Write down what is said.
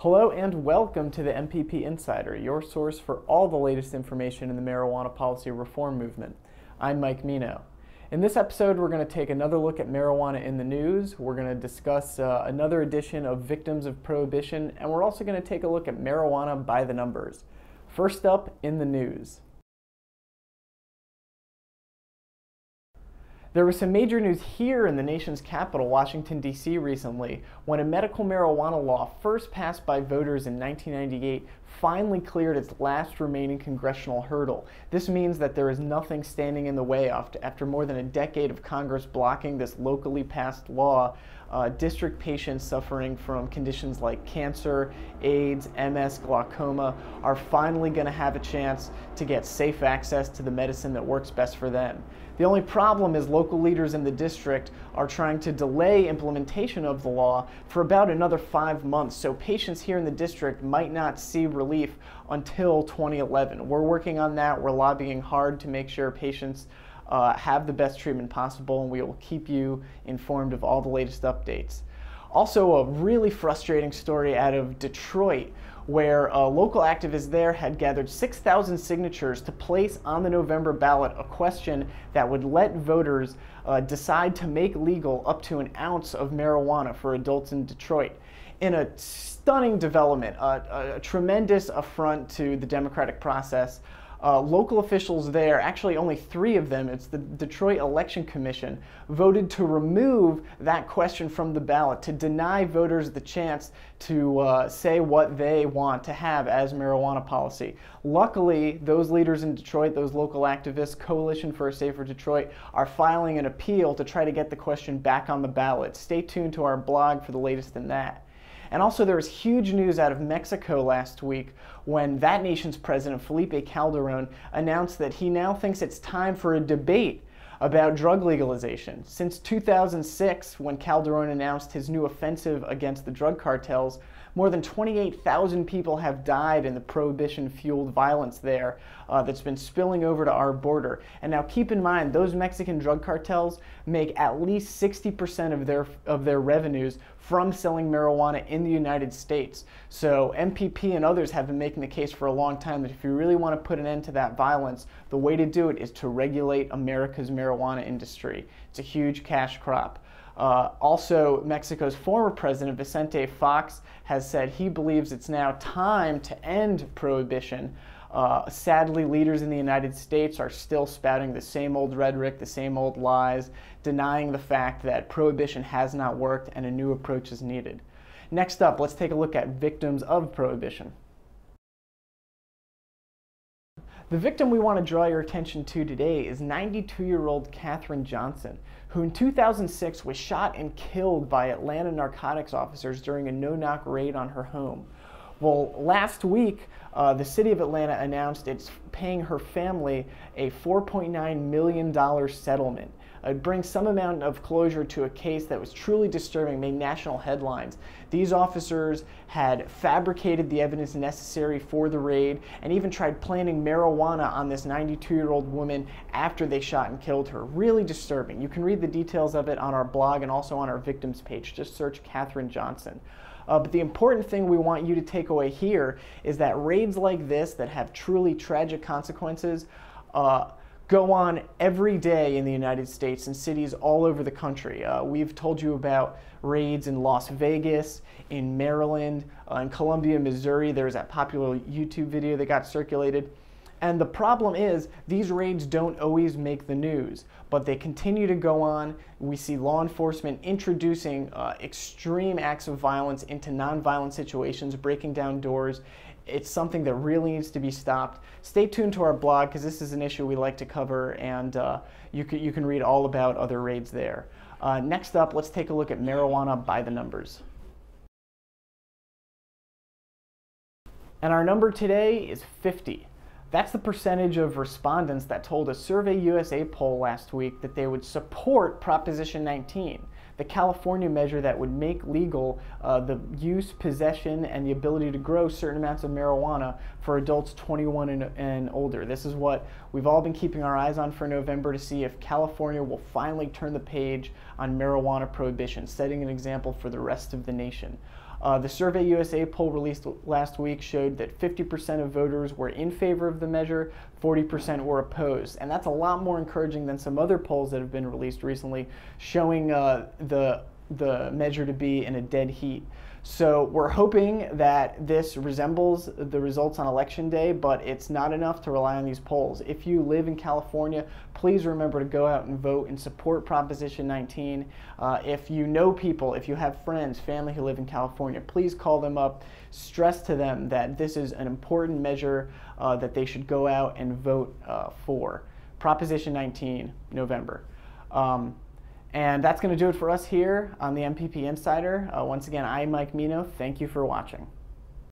Hello and welcome to the MPP Insider, your source for all the latest information in the marijuana policy reform movement. I'm Mike Mino. In this episode, we're going to take another look at marijuana in the news. We're going to discuss another edition of Victims of Prohibition, and we're also going to take a look at marijuana by the numbers. First up in the news. There was some major news here in the nation's capital, Washington, D.C. recently, when a medical marijuana law first passed by voters in 1998 finally cleared its last remaining congressional hurdle. This means that there is nothing standing in the way after more than a decade of Congress blocking this locally passed law. District patients suffering from conditions like cancer, AIDS, MS, glaucoma are finally going to have a chance to get safe access to the medicine that works best for them. The only problem is local leaders in the district are trying to delay implementation of the law for about another 5 months, so patients here in the district might not see relief until 2011. We're working on that. We're lobbying hard to make sure patients have the best treatment possible, and we will keep you informed of all the latest updates. Also, a really frustrating story out of Detroit, where local activists there had gathered 6,000 signatures to place on the November ballot a question that would let voters decide to make legal up to an ounce of marijuana for adults in Detroit. In a stunning development, a tremendous affront to the democratic process, local officials there, actually only 3 of them, it's the Detroit Election Commission, voted to remove that question from the ballot to deny voters the chance to say what they want to have as marijuana policy. Luckily, those leaders in Detroit, those local activists, Coalition for a Safer Detroit, are filing an appeal to try to get the question back on the ballot. Stay tuned to our blog for the latest in that. And also there was huge news out of Mexico last week when that nation's president, Felipe Calderon, announced that he now thinks it's time for a debate about drug legalization. Since 2006, when Calderon announced his new offensive against the drug cartels, more than 28,000 people have died in the prohibition-fueled violence there that's been spilling over to our border. And now keep in mind, those Mexican drug cartels make at least 60% of their revenues from selling marijuana in the United States. So MPP and others have been making the case for a long time that if you really want to put an end to that violence, the way to do it is to regulate America's marijuana industry. It's a huge cash crop. Also, Mexico's former president, Vicente Fox, has said he believes it's now time to end prohibition. Sadly, leaders in the United States are still spouting the same old rhetoric, the same old lies, denying the fact that prohibition has not worked and a new approach is needed. Next up, let's take a look at victims of prohibition. The victim we want to draw your attention to today is 92-year-old Katherine Johnson, who in 2006 was shot and killed by Atlanta narcotics officers during a no-knock raid on her home. Well, last week, the city of Atlanta announced it's paying her family a $4.9 million settlement. It brings some amount of closure to a case that was truly disturbing, made national headlines. These officers had fabricated the evidence necessary for the raid and even tried planting marijuana on this 92-year-old woman after they shot and killed her. Really disturbing. You can read the details of it on our blog and also on our victims page. Just search Katherine Johnson. But the important thing we want you to take away here is that raids like this that have truly tragic consequences go on every day in the United States in cities all over the country. We've told you about raids in Las Vegas, in Maryland, in Columbia, Missouri. There's that popular YouTube video that got circulated. And the problem is, these raids don't always make the news, but they continue to go on. We see law enforcement introducing extreme acts of violence into nonviolent situations, breaking down doors. It's something that really needs to be stopped. Stay tuned to our blog because this is an issue we like to cover, and you can read all about other raids there. Next up, let's take a look at marijuana by the numbers. And our number today is 50. That's the percentage of respondents that told a Survey USA poll last week that they would support Proposition 19, the California measure that would make legal the use, possession, and the ability to grow certain amounts of marijuana for adults 21 and older. This is what we've all been keeping our eyes on for November to see if California will finally turn the page on marijuana prohibition, setting an example for the rest of the nation. The Survey USA poll released last week showed that 50% of voters were in favor of the measure, 40% were opposed. And that's a lot more encouraging than some other polls that have been released recently, showing the measure to be in a dead heat. So we're hoping that this resembles the results on Election Day, but it's not enough to rely on these polls. If you live in California, please remember to go out and vote and support Proposition 19. If you know people, if you have friends, family who live in California, please call them up, stress to them that this is an important measure that they should go out and vote for. Proposition 19, November. And that's going to do it for us here on the MPP Insider. Once again, I'm Mike Mino. Thank you for watching.